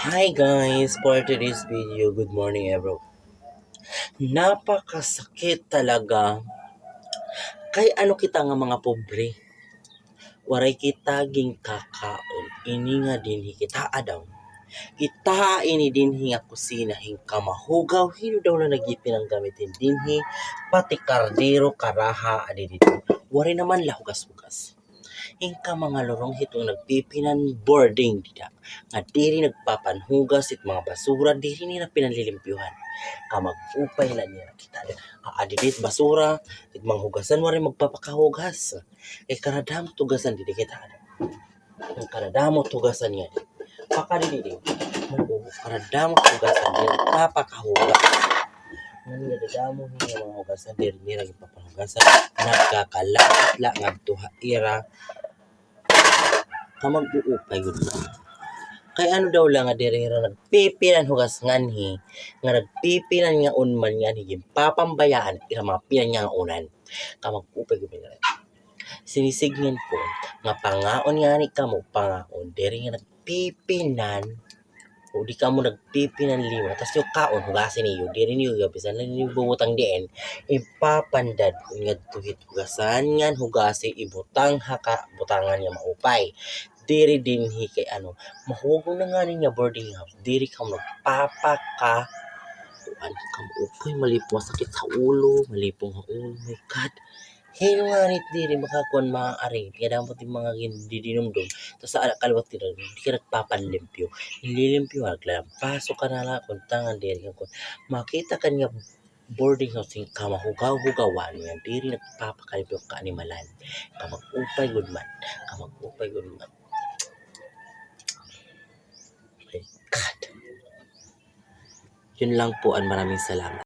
Hi guys, for today's video, good morning everyone. Napakasakit talaga. Kay ano kita nga mga pobre. Waray kita ging kakaon. Ini nga din kita adaw. Kita ini dinhi nga kusina hing kamahugaw. Hino daw na nagipin ang gamitin dinhi. Pati kardero karaha adi dito. Waray naman lahugas-hugas. Ingka mga lorong hitong nagpipinan boarding dida. Nga diri nagpapanhugas it mga basura diri nila pinanlilimpyuhan. Kamag-upay la niya kita. Adidit basura it mga hugasan wari magpapakahugas. Karadamo tugasan didi kita. Karadamo tugasan niya. Pakadidi. Karadamo tugasan niya papakahugas. Nang nadadamo niya mga hugasan diri nila nagpapahugasan. Nagkakalat la ngadtuha ira kamag-uupay gud na. Kay ano daw lang nga dirira nagpipinan hugas nganhi nga nagpipinan nga unman nga higim papambayaan ira mga pinan nga unan kamag-upay gud na. Sinisignan ko nga pangaon nga ni kamo pangaon diri nga nagpipinan o di ka mo nagpipinan lima tas yung kaon hugasin niyo diri niyo gabisan lang niyo bumutang diin ipapandad nga tuhit hugasan ngan hugasi ibutang haka butangan nga maupay diri dinhi kay ano mahugong na nga niya boarding house diri ka magpapaka tuan ka upay malipong sakit sa ulo malipong sa ulo my god. Hino nga rin diri makakuan maaari kaya dapat yung mga gindidinomdom tapos sa kalawat tira di ka nagpapanlimpyo nililimpyo naglampaso ka na lang kung tangan diri ka makita ka niya boarding house yung kamahugaw-hugawan nga diri nagpapakalimpyo ka animalan kamag-upay good man kamag-upay good man. My god. Yun lang po, maraming salamat.